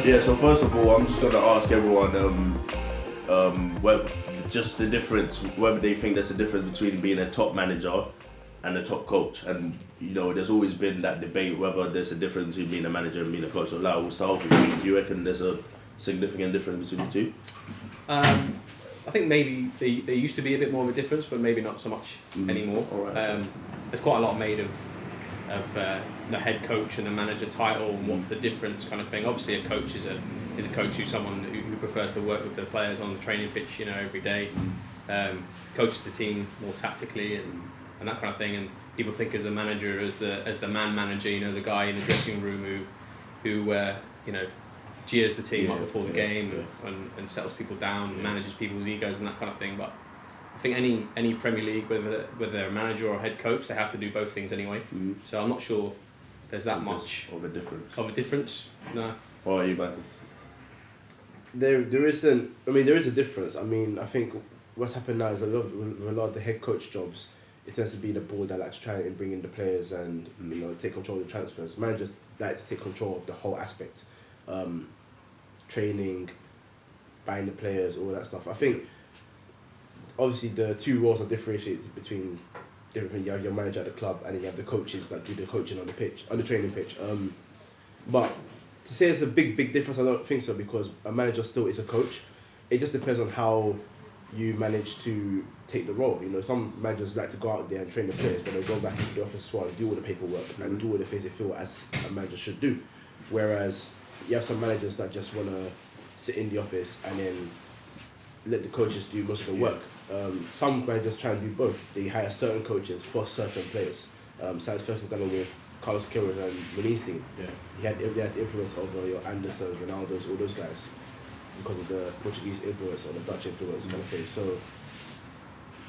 Yeah, so first of all, I'm just going to ask everyone whether just the difference, whether they think there's a difference between being a top manager and a top coach. And, you know, there's always been that debate whether there's a difference between being a manager and being a coach. So, Lau, we'll start with you. Do you reckon there's a significant difference between the two? I think maybe there used to be a bit more of a difference, but maybe not so much anymore. Right. There's quite a lot made of the head coach and the manager title and what's the difference kind of thing. Obviously, a coach is a coach who's someone who prefers to work with the players on the training pitch, you know, every day. Coaches the team more tactically and that kind of thing. And people think as a manager, as the man manager, you know, the guy in the dressing room who you know, cheers the team up before the game and settles people down, manages people's egos and that kind of thing. But I think any Premier League, whether they're a manager or a head coach, they have to do both things anyway. So I'm not sure there's that much of a difference. No. What are you, Michael? There is a difference. I mean, I think what's happened now is a lot of the head coach jobs, it tends to be the board that likes to try and bring in the players and you know, take control of the transfers. Managers like to take control of the whole aspect, training, buying the players, all that stuff. I think obviously the two roles are differentiated between different. You have your manager at the club and then you have the coaches that do the coaching on the training pitch. But to say it's a big difference, I don't think so, because a manager still is a coach. It just depends on how you manage to take the role. You know, some managers like to go out there and train the players, but they'll go back into the office as well and do all the paperwork and do all the things they feel as a manager should do. Whereas you have some managers that just want to sit in the office and then let the coaches do most of the work. Some managers try and do both. They hire certain coaches for certain players. Since first done it with Carlos Queiroz and Muniz team. They had influence over your Andersons, Ronaldos, all those guys, because of the Portuguese influence or the Dutch influence kind of thing. So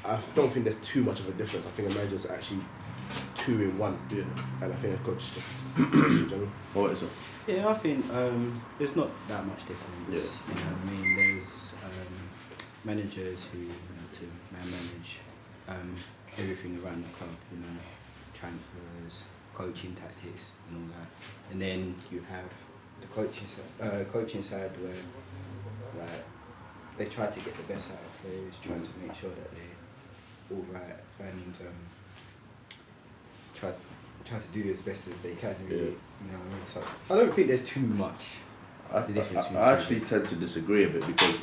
I don't think there's too much of a difference. I think a manager is actually two in one. And I think a coach is just in general. What is it? Yeah, I think there's not that much difference. You know what I mean? There's managers who to manage everything around the club, you know, transfers, coaching tactics and all that. And then you have the coaching side where like they try to get the best out of players, trying to make sure that they're all right and try to do as best as they can, really. You know what I mean? So I don't think there's too much difference. I actually tend to disagree a bit, because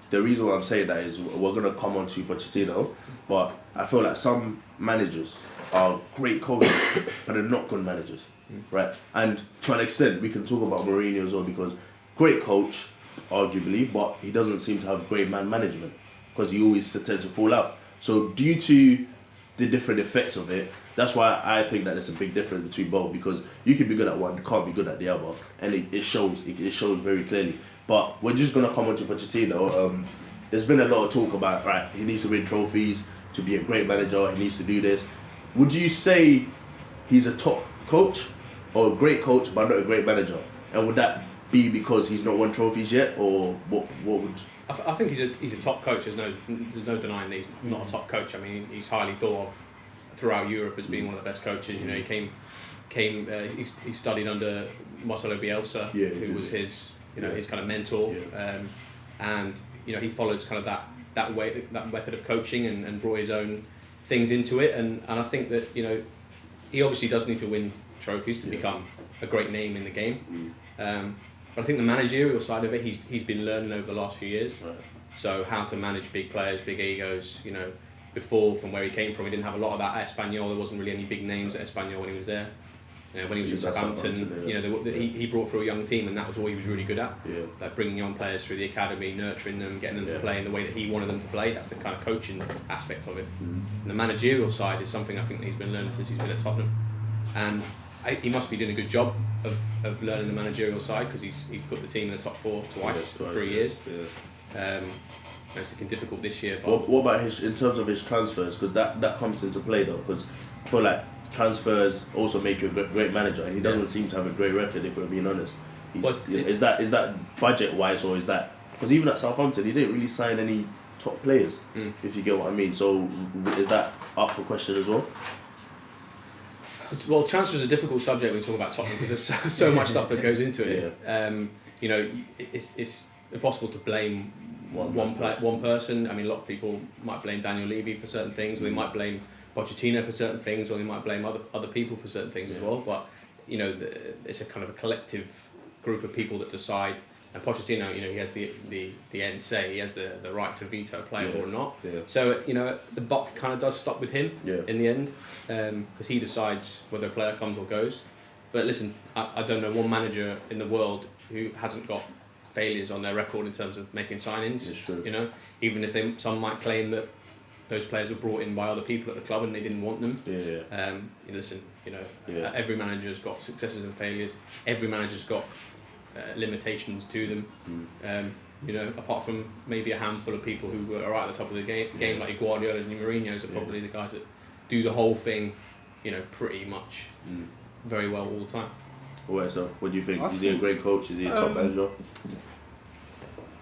the reason why I'm saying that is we're going to come on to Pochettino, but I feel like some managers are great coaches, but they're not good managers, right? And to an extent, we can talk about Mourinho as well, because great coach, arguably, but he doesn't seem to have great man management, because he always tends to fall out. So due to the different effects of it, that's why I think that there's a big difference between both, because you can be good at one, you can't be good at the other, and it shows very clearly. But we're just going to come on to Pochettino. There's been a lot of talk about, right, he needs to win trophies to be a great manager, he needs to do this. Would you say he's a top coach or a great coach but not a great manager? And would that be because he's not won trophies yet, or what would... I think he's a top coach. There's no denying that he's not a top coach. I mean, he's highly thought of throughout Europe as being one of the best coaches. You know, he studied under Marcelo Bielsa, who was his kind of mentor, and you know, he follows kind of that method of coaching and brought his own things into it. And I think that, you know, he obviously does need to win trophies to become a great name in the game. But I think the managerial side of it, he's been learning over the last few years. Right. So how to manage big players, big egos. You know, before, from where he came from, he didn't have a lot of that at Espanyol. There wasn't really any big names at Espanyol when he was there. You know, when he was at Southampton, you know, he brought through a young team, and that was all he was really good at. Like bringing young players through the academy, nurturing them, getting them to play in the way that he wanted them to play. That's the kind of coaching aspect of it. And the managerial side is something I think that he's been learning since he's been at Tottenham. And he must be doing a good job of learning the managerial side, because he's put the team in the top four twice in 3 years. It's looking difficult this year. But what about in terms of his transfers? Because that comes into play though, because I feel like transfers also make you a great manager, and he doesn't seem to have a great record, if we're being honest. Is that budget wise, or is that because even at Southampton he didn't really sign any top players, if you get what I mean? So is that up for question as well? Well, transfer is a difficult subject when we talk about Tottenham, because there's so much stuff that goes into it. you know, it's impossible to blame one person. I mean, a lot of people might blame Daniel Levy for certain things, or they might blame Pochettino for certain things, or they might blame other people for certain things as well. But you know, it's a kind of a collective group of people that decide. And Pochettino, you know, he has the end say. He has the right to veto a player or not. Yeah. So you know, the buck kind of does stop with him in the end, because he decides whether a player comes or goes. But listen, I don't know one manager in the world who hasn't got failures on their record in terms of making signings. It's true. You know, even if some might claim that those players were brought in by other people at the club and they didn't want them. Listen, you know, every manager's got successes and failures. Every manager's got limitations to them. You know, apart from maybe a handful of people who are right at the top of the game like Guardiola and Mourinho's are probably the guys that do the whole thing, you know, pretty much very well all the time. Well, so what do you think? Is he a great coach? Is he a top manager?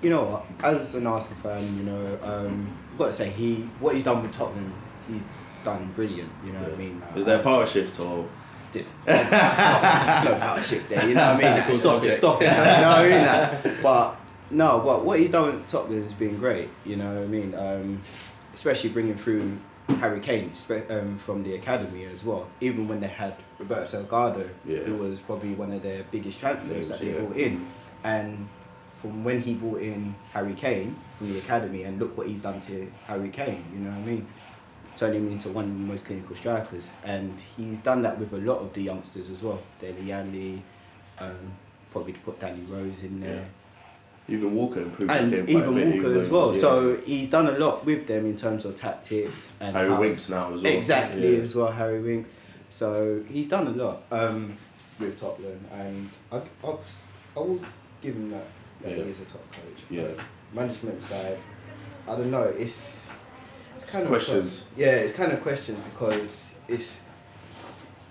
You know what? As an Arsenal fan, you know, I've got to say what he's done with Tottenham, he's done brilliant. You know what I mean? Is there a power shift or? No power shift there. You know what I mean? Stop it. You know what I mean? But no, what he's done with Tottenham has been great. You know what I mean? Especially bringing through Harry Kane from the academy as well. Even when they had Roberto Salgado, who was probably one of their biggest transfers that they brought in, and from when he brought in Harry Kane from the academy, and look what he's done to Harry Kane. You know what I mean? Turning him into one of the most clinical strikers, and he's done that with a lot of the youngsters as well. Dele Alli, probably to put Danny Rose in there. Even Walker improved. And even Walker as well. So he's done a lot with them in terms of tactics. And Harry Winks now as well. Exactly, as well, Harry Winks. So he's done a lot with Tottenham, and I will give him that he is a top coach. But management side, I don't know, it's kind of questions. It's kind of questions because is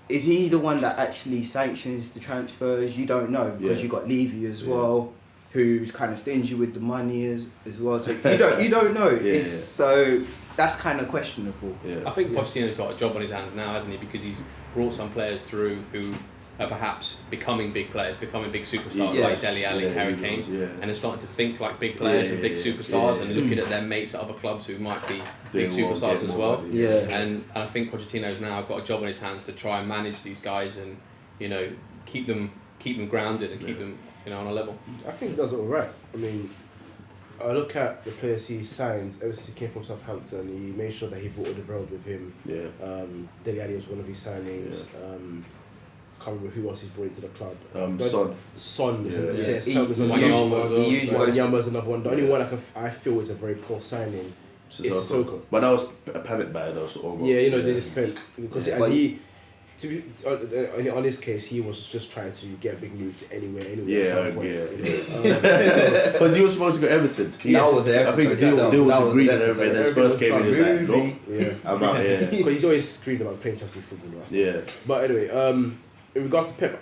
he the one that actually sanctions the transfers? You don't know, because you got Levy as well, who's kind of stingy with the money as well. So you don't know. So that's kind of questionable. I think Pochettino's got a job on his hands now, hasn't he? Because he's brought some players through who are perhaps becoming big players, becoming big superstars like Dele Alli, Harry Kane, and are starting to think like big players and big superstars, and looking at their mates at other clubs who might be big superstars as well. And I think Pochettino's now got a job on his hands to try and manage these guys and, you know, keep them grounded and keep them, you know, on a level. I think he does it all right. I mean, I look at the players he signed ever since he came from Southampton. He made sure that he brought Alderweireld with him. Dele Alli was one of his signings. Can't remember who else he's brought into the club. Son was another one. The only one I feel is a very poor signing is Sissoko. But that was a panic buy though. So you know, they just spent because on his case, he was just trying to get a big move to anywhere. Because he was supposed to go Everton. That was the I think the deal was agreed and everything. Then Spurs came in, he was like, nope, I'm out here. Because he's always dreamed about playing Chelsea football. But anyway, in regards to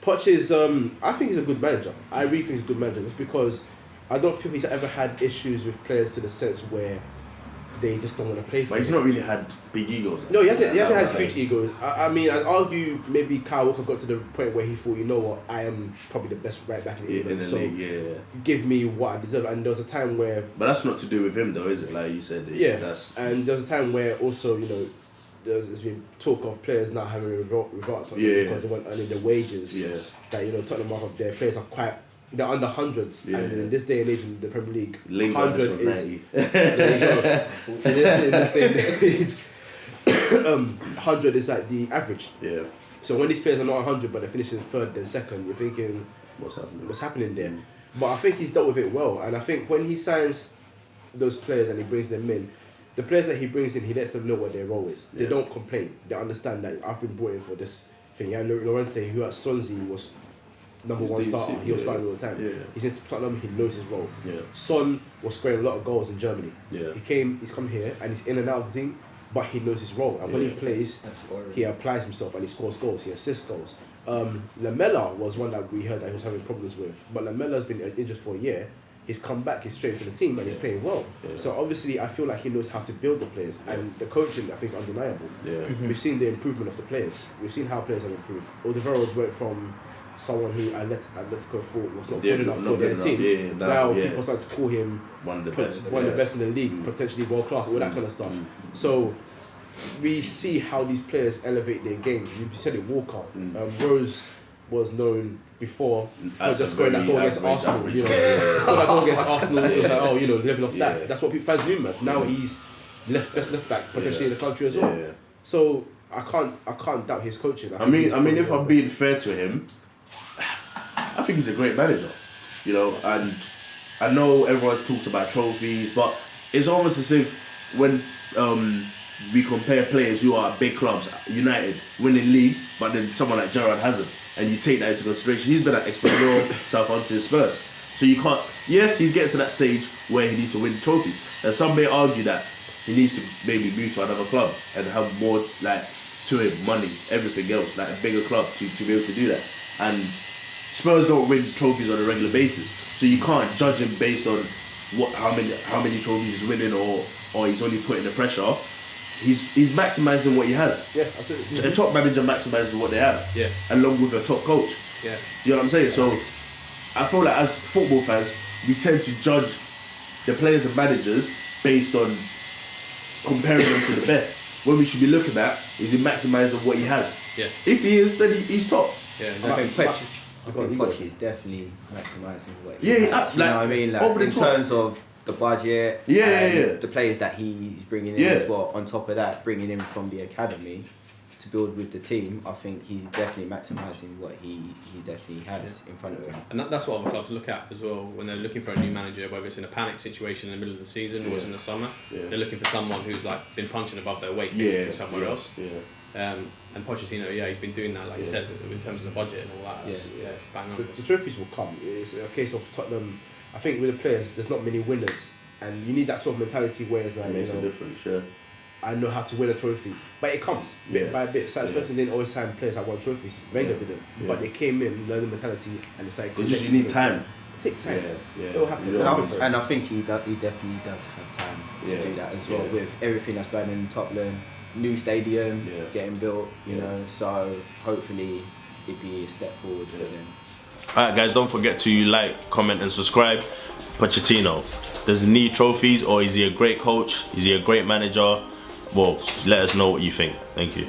Poch is, I think he's a good manager. I really think he's a good manager. Just because I don't feel he's ever had issues with players to the sense where they just don't want to play for him. But he's not really had big egos. No, he hasn't had huge egos. I mean, I'd argue maybe Kyle Walker got to the point where he thought, you know what, I am probably the best right back in England, so give me what I deserve. And there was a time where... But that's not to do with him though, is it? Like you said. And there was a time where also, you know, there's been talk of players not having a revolt because they weren't earning their wages. That, you know, Tottenham Hotspur, their players are they're under hundreds, and in this day and age in the Premier League, 100 is... in this day and age, 100 is like the average. So when these players are not 100 but they're finishing third then second, you're thinking, what's happening there? But I think he's dealt with it well, and I think when he signs those players and he brings them in, the players that he brings in, he lets them know what their role is. They don't complain. They understand that I've been brought in for this thing. Yeah, Llorente, who at Swansea was number one starter, he was starting all the time. He says to Tottenham, he knows his role. Son was scoring a lot of goals in Germany. He's come here and he's in and out of the team, but he knows his role. And when he plays, he applies himself and he scores goals, he assists goals. Lamela was one that we heard that he was having problems with, but Lamela's been injured for a year. He's come back, he's straight to the team, and he's playing well. So obviously, I feel like he knows how to build the players, and the coaching, I think, is undeniable. We've seen the improvement of the players. We've seen how players have improved. Alderweireld went from someone who Atletico thought was not Yeah, good enough not for their good team. enough. Yeah, Now yeah. people start to call him One of the best. one of the best in the league, potentially world class, all that kind of stuff. So we see how these players elevate their game. You said it, Walker. Rose was known before for As just a scoring that goal very against average, Arsenal. You know, yeah. scored that goal against Arsenal. It was like, oh, you know, level off Yeah. that. That's what fans knew much. Now he's best left back potentially in the country as well. Yeah. So I can't doubt his coaching. I mean, if I'm being fair to him, I think he's a great manager, you know. And I know everyone's talked about trophies, but it's almost as if when we compare players who are at big clubs, United winning leagues, but then someone like Gerrard hasn't, and you take that into consideration. He's been at Axville, Southampton, Spurs, so you can't. Yes, he's getting to that stage where he needs to win trophies, and some may argue that he needs to maybe move to another club and have more like to him, money, everything else, like a bigger club to be able to do that. And Spurs don't win trophies on a regular basis, so you can't judge him based on how many trophies he's winning or he's only putting the pressure. He's maximising what he has. Yeah, I think A top manager maximises what they have. Yeah. Along with a top coach. Yeah. Do you know what I'm saying? So I feel like as football fans, we tend to judge the players and managers based on comparing them to the best. What we should be looking at is he maximising what he has. Yeah. If he is, then he's top. Yeah. I think you go. Poch is definitely maximising what he Yeah, has. You like, know what I mean? Like, over the in top. terms of the budget, Yeah, and yeah. the players that he's bringing in Yeah. as well. On top of that, bringing in from the academy to build with the team, I think he's definitely maximising what he definitely has in front of him. And that's what other clubs look at as well when they're looking for a new manager, whether it's in a panic situation in the middle of the season or it's in the summer. Yeah. They're looking for someone who's like been punching above their weight Yeah, basically somewhere else. Yeah. And Pochettino, yeah, he's been doing that, like you said, in terms of the budget and all that. It's bang on. The trophies will come. It's a case of Tottenham. I think with the players, there's not many winners, and you need that sort of mentality where it's like, It makes you a know, difference, yeah. I know how to win a trophy, but it comes bit Yeah. by bit. So Ferguson didn't always sign players that won trophies. Wenger didn't, Yeah. but they came in, learned the mentality, and decided. It's just you need time. Take time. Yeah. It will happen. You don't It'll have happen. to- And I think he definitely does have time to Yeah. do that as well, Yeah. with everything that's going on in Tottenham, new stadium Yeah. getting built, you Yeah. know. So hopefully it'd be a step forward for them. Alright guys, don't forget to like, comment and subscribe. Pochettino, does he need trophies or is he a great coach? Is he a great manager? Well, let us know what you think. Thank you.